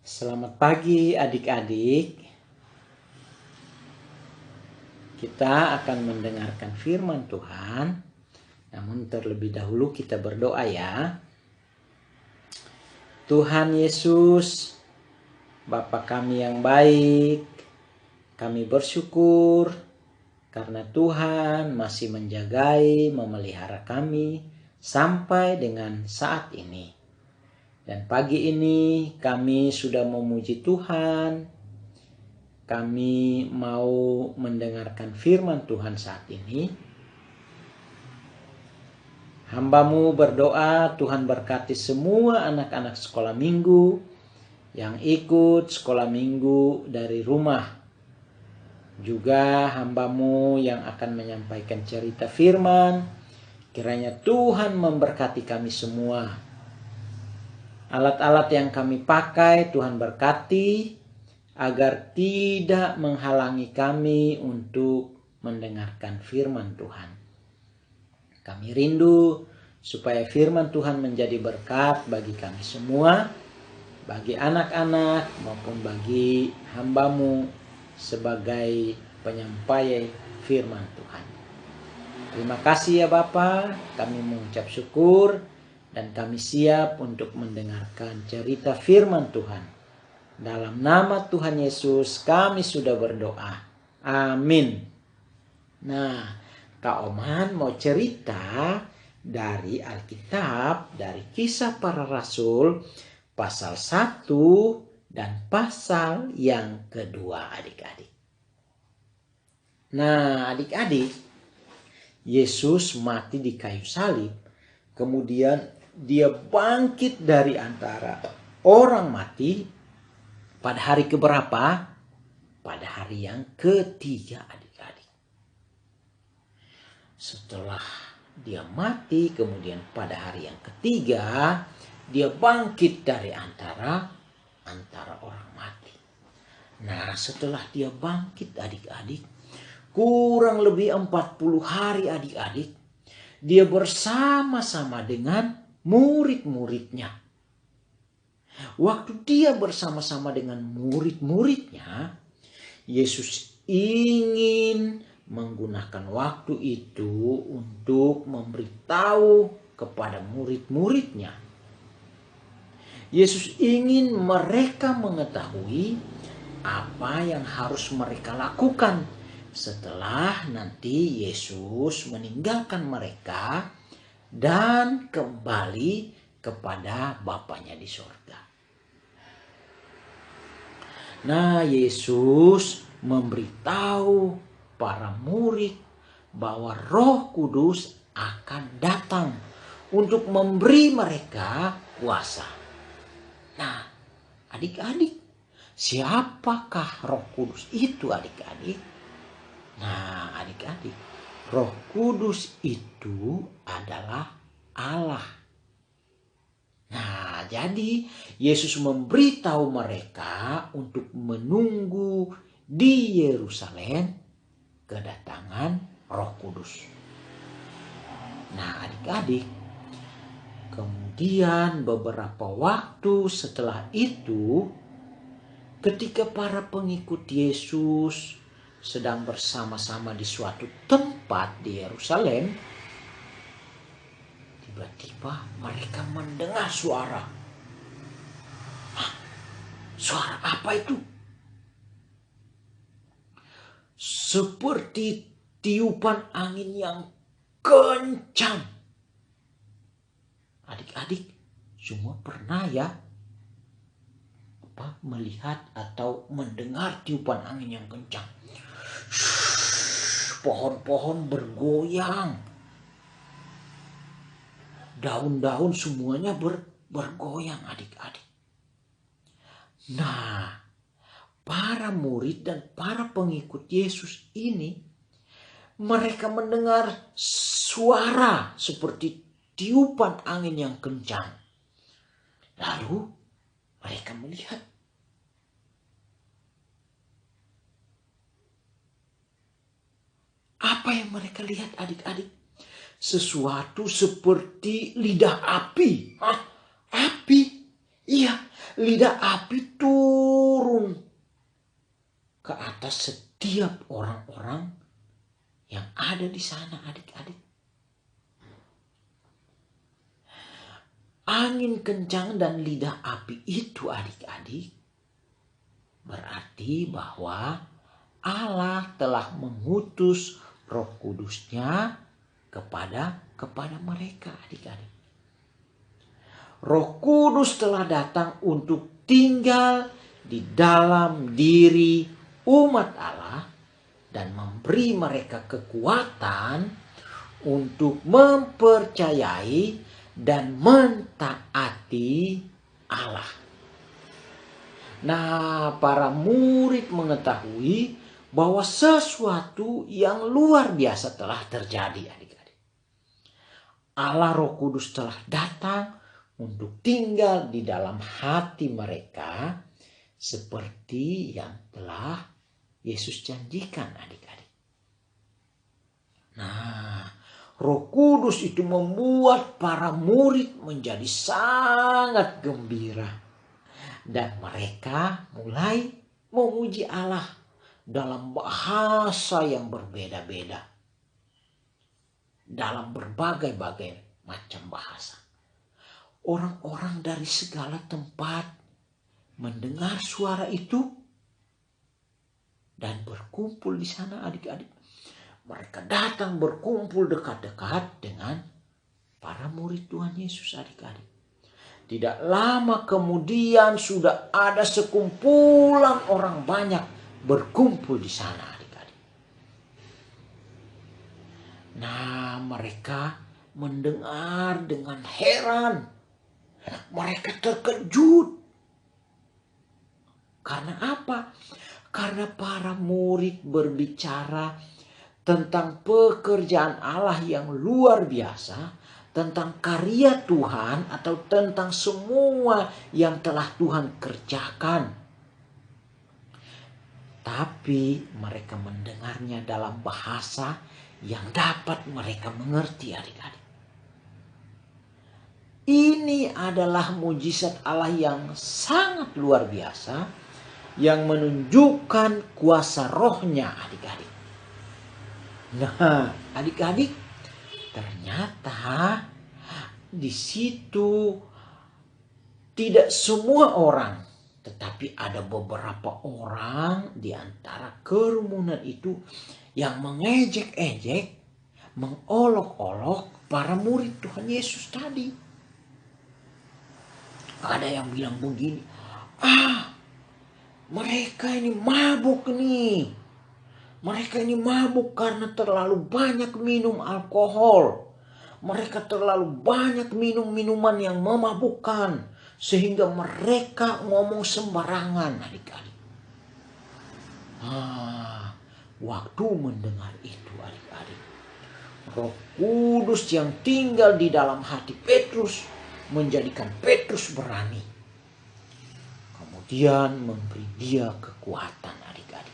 Selamat pagi adik-adik. Kita akan mendengarkan firman Tuhan. Namun terlebih dahulu kita berdoa ya. Tuhan Yesus, Bapa kami yang baik, kami bersyukur karena Tuhan masih menjagai, memelihara kami sampai dengan saat ini. Dan pagi ini kami sudah memuji Tuhan. Kami mau mendengarkan firman Tuhan saat ini. Hamba-Mu berdoa Tuhan berkati semua anak-anak sekolah minggu yang ikut sekolah minggu dari rumah. Juga hamba-Mu yang akan menyampaikan cerita firman. Kiranya Tuhan memberkati kami semua. Alat-alat yang kami pakai Tuhan berkati agar tidak menghalangi kami untuk mendengarkan firman Tuhan. Kami rindu supaya firman Tuhan menjadi berkat bagi kami semua, bagi anak-anak maupun bagi hamba-Mu sebagai penyampai firman Tuhan. Terima kasih ya Bapa, kami mengucap syukur dan kami siap untuk mendengarkan cerita firman Tuhan. Dalam nama Tuhan Yesus kami sudah berdoa. Amin. Nah, Kak Oman mau cerita dari Alkitab, dari Kisah Para Rasul, pasal 1 dan pasal yang kedua adik-adik. Nah, adik-adik, Yesus mati di kayu salib, kemudian dia bangkit dari antara orang mati pada hari keberapa? Pada hari yang ketiga adik-adik. Setelah dia mati, kemudian pada hari yang ketiga, dia bangkit dari antara orang mati. Nah, setelah dia bangkit adik-adik, kurang lebih 40 hari adik-adik, dia bersama-sama dengan murid-muridnya. Waktu dia bersama-sama dengan murid-muridnya, Yesus ingin menggunakan waktu itu untuk memberitahu kepada murid-muridnya. Yesus ingin mereka mengetahui apa yang harus mereka lakukan setelah nanti Yesus meninggalkan mereka dan kembali kepada Bapanya di surga. Nah, Yesus memberitahu para murid bahwa Roh Kudus akan datang untuk memberi mereka kuasa. Nah, adik-adik, siapakah Roh Kudus itu adik-adik? Nah, adik-adik, Roh Kudus itu adalah Allah. Nah, jadi Yesus memberitahu mereka untuk menunggu di Yerusalem kedatangan Roh Kudus. Nah, adik-adik, kemudian beberapa waktu setelah itu, ketika para pengikut Yesus sedang bersama-sama di suatu tempat di Yerusalem, tiba-tiba mereka mendengar suara. Suara apa itu? Seperti tiupan angin yang kencang. Adik-adik semua pernah ya melihat atau mendengar tiupan angin yang kencang. Pohon-pohon bergoyang. Daun-daun semuanya bergoyang adik-adik. Nah, para murid dan para pengikut Yesus ini, mereka mendengar suara seperti tiupan angin yang kencang. Lalu mereka melihat. Apa yang mereka lihat adik-adik? Sesuatu seperti lidah api. Api? Iya, lidah api turun ke atas setiap orang-orang yang ada di sana, adik-adik. Angin kencang dan lidah api itu, adik-adik, berarti bahwa Allah telah mengutus Roh Kudus-Nya kepada mereka, adik-adik. Roh Kudus telah datang untuk tinggal di dalam diri umat Allah dan memberi mereka kekuatan untuk mempercayai dan mentaati Allah. Nah, para murid mengetahui bahwa sesuatu yang luar biasa telah terjadi, adik-adik. Allah Roh Kudus telah datang untuk tinggal di dalam hati mereka seperti yang telah Yesus janjikan, adik-adik. Nah, Roh Kudus itu membuat para murid menjadi sangat gembira. Dan mereka mulai memuji Allah dalam bahasa yang berbeda-beda. Dalam berbagai-bagai macam bahasa. Orang-orang dari segala tempat mendengar suara itu dan berkumpul di sana, adik-adik. Mereka datang berkumpul dekat-dekat dengan para murid Tuhan Yesus, adik-adik. Tidak lama kemudian sudah ada sekumpulan orang banyak berkumpul di sana, adik-adik. Nah, mereka mendengar dengan heran. Mereka terkejut. Karena apa? Karena para murid berbicara tentang pekerjaan Allah yang luar biasa, tentang karya Tuhan atau tentang semua yang telah Tuhan kerjakan. Tapi mereka mendengarnya dalam bahasa yang dapat mereka mengerti, adik-adik. Ini adalah mujizat Allah yang sangat luar biasa yang menunjukkan kuasa rohnya, adik-adik. Nah, adik-adik, ternyata di situ tidak semua orang, tetapi ada beberapa orang di antara kerumunan itu yang mengejek-ejek, mengolok-olok para murid Tuhan Yesus tadi. Ada yang bilang begini, mereka ini mabuk nih. Mereka ini mabuk karena terlalu banyak minum alkohol. Mereka terlalu banyak minum minuman yang memabukkan. Sehingga mereka ngomong sembarangan, adik-adik. Waktu mendengar itu, adik-adik, Roh Kudus yang tinggal di dalam hati Petrus menjadikan Petrus berani. Kemudian memberi dia kekuatan, adik-adik.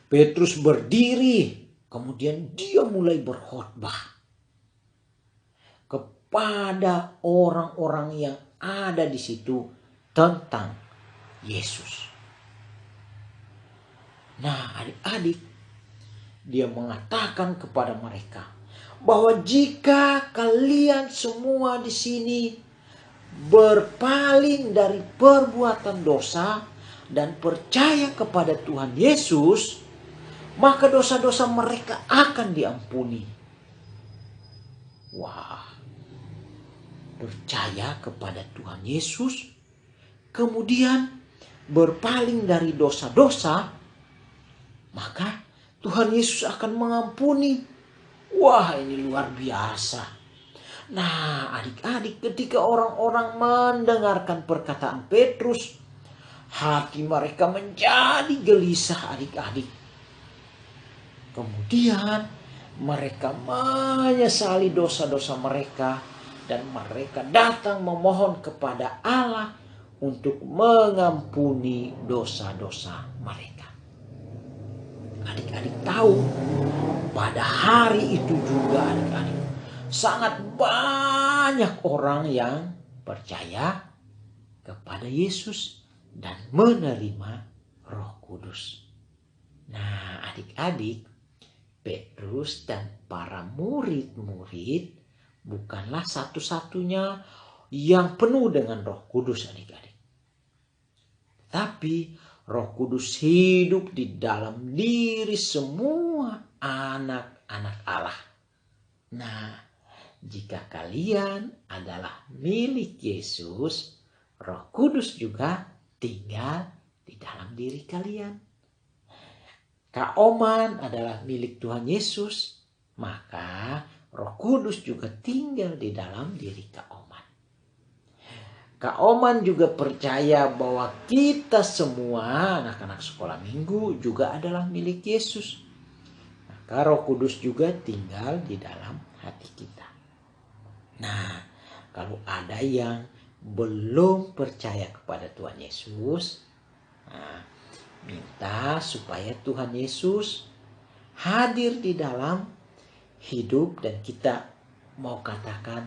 Petrus berdiri, kemudian dia mulai berkhotbah kepada orang-orang yang ada di situ tentang Yesus. Nah, adik-adik, dia mengatakan kepada mereka bahwa jika kalian semua di sini berpaling dari perbuatan dosa dan percaya kepada Tuhan Yesus, maka dosa-dosa mereka akan diampuni. Wah, percaya kepada Tuhan Yesus, kemudian berpaling dari dosa-dosa, maka Tuhan Yesus akan mengampuni. Wah, ini luar biasa. Nah, adik-adik, ketika orang-orang mendengarkan perkataan Petrus, hati mereka menjadi gelisah, adik-adik. Kemudian mereka menyesali dosa-dosa mereka dan mereka datang memohon kepada Allah untuk mengampuni dosa-dosa mereka. Adik-adik tahu, pada hari itu juga, adik-adik, sangat banyak orang yang percaya kepada Yesus dan menerima Roh Kudus. Nah, adik-adik, Petrus dan para murid-murid bukanlah satu-satunya yang penuh dengan Roh Kudus, adik-adik. Tapi Roh Kudus hidup di dalam diri semua anak-anak Allah. Nah, jika kalian adalah milik Yesus, Roh Kudus juga tinggal di dalam diri kalian. Kak Oman adalah milik Tuhan Yesus, maka Roh Kudus juga tinggal di dalam diri Kak Oman. Kak Oman juga percaya bahwa kita semua anak-anak sekolah minggu juga adalah milik Yesus. Maka Roh Kudus juga tinggal di dalam hati kita. Nah, kalau ada yang belum percaya kepada Tuhan Yesus, minta supaya Tuhan Yesus hadir di dalam hidup dan kita mau katakan,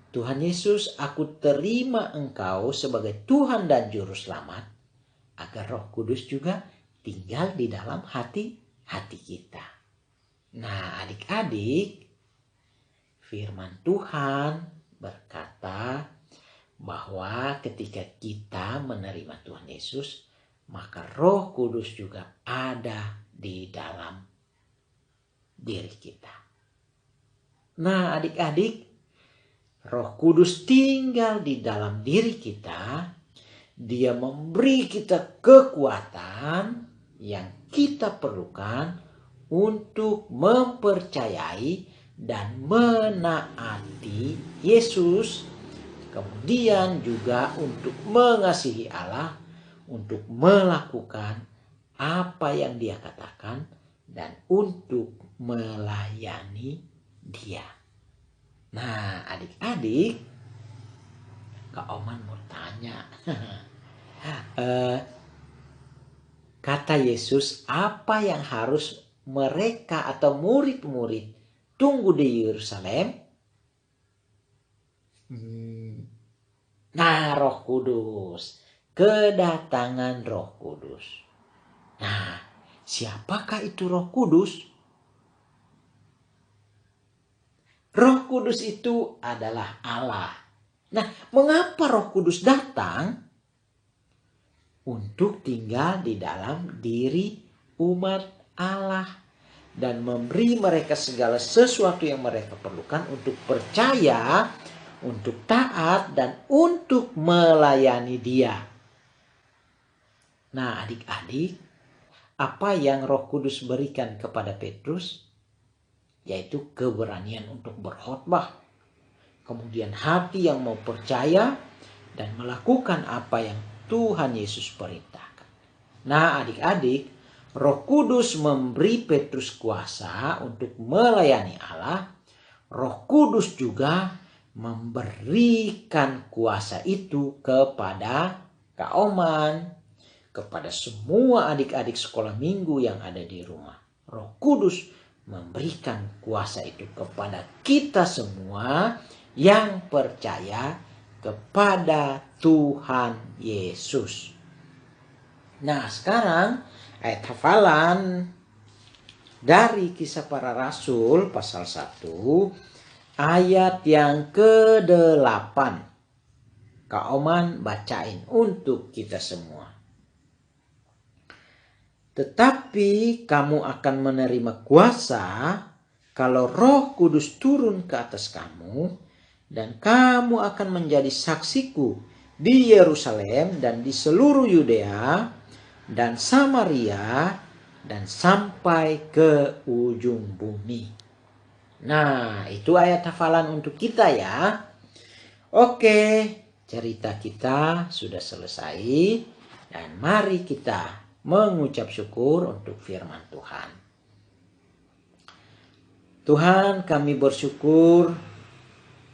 Tuhan Yesus, aku terima Engkau sebagai Tuhan dan Juru Selamat, agar Roh Kudus juga tinggal di dalam hati kita. Nah, adik-adik, firman Tuhan berkata bahwa ketika kita menerima Tuhan Yesus, maka Roh Kudus juga ada di dalam diri kita. Nah, adik-adik, Roh Kudus tinggal di dalam diri kita. Dia memberi kita kekuatan yang kita perlukan untuk mempercayai dan menaati Yesus. Kemudian juga untuk mengasihi Allah, untuk melakukan apa yang Dia katakan, dan untuk melayani Dia. Nah, adik-adik, Kak Oman mau tanya. Kata Yesus, apa yang harus mereka atau murid-murid tunggu di Yerusalem? Nah, Roh Kudus. Kedatangan Roh Kudus. Nah, siapakah itu Roh Kudus? Roh Kudus itu adalah Allah. Nah, mengapa Roh Kudus datang? Untuk tinggal di dalam diri umat Allah dan memberi mereka segala sesuatu yang mereka perlukan untuk percaya, untuk taat, dan untuk melayani Dia. Nah, adik-adik, apa yang Roh Kudus berikan kepada Petrus? Yaitu keberanian untuk berkhotbah. Kemudian hati yang mau percaya dan melakukan apa yang Tuhan Yesus perintahkan. Nah, adik-adik, Roh Kudus memberi Petrus kuasa untuk melayani Allah. Roh Kudus juga memberikan kuasa itu kepada Kak Oman, kepada semua adik-adik sekolah minggu yang ada di rumah. Roh Kudus memberikan kuasa itu kepada kita semua yang percaya kepada Tuhan Yesus. Nah, sekarang ayat hafalan dari Kisah Para Rasul pasal 1 ayat yang ke-8. Kak Oman bacain untuk kita semua. Tetapi kamu akan menerima kuasa kalau Roh Kudus turun ke atas kamu, dan kamu akan menjadi saksiku di Yerusalem dan di seluruh Yudea dan Samaria dan sampai ke ujung bumi. Nah, itu ayat hafalan untuk kita ya. Oke, cerita kita sudah selesai dan mari kita mengucap syukur untuk firman Tuhan. Tuhan, kami bersyukur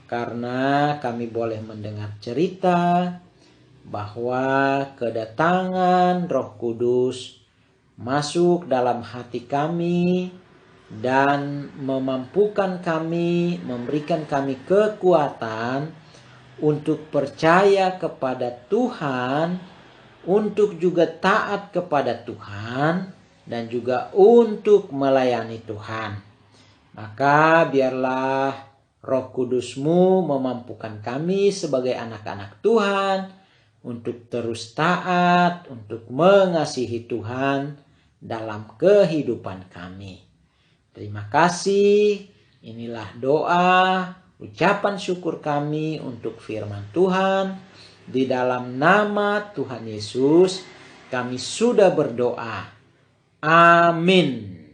karena kami boleh mendengar cerita bahwa kedatangan Roh Kudus masuk dalam hati kami dan memampukan kami, memberikan kami kekuatan untuk percaya kepada Tuhan, untuk juga taat kepada Tuhan, dan juga untuk melayani Tuhan. Maka biarlah Roh Kudus-Mu memampukan kami sebagai anak-anak Tuhan untuk terus taat, untuk mengasihi Tuhan dalam kehidupan kami. Terima kasih. Inilah doa, ucapan syukur kami untuk firman Tuhan. Di dalam nama Tuhan Yesus kami sudah berdoa. Amin.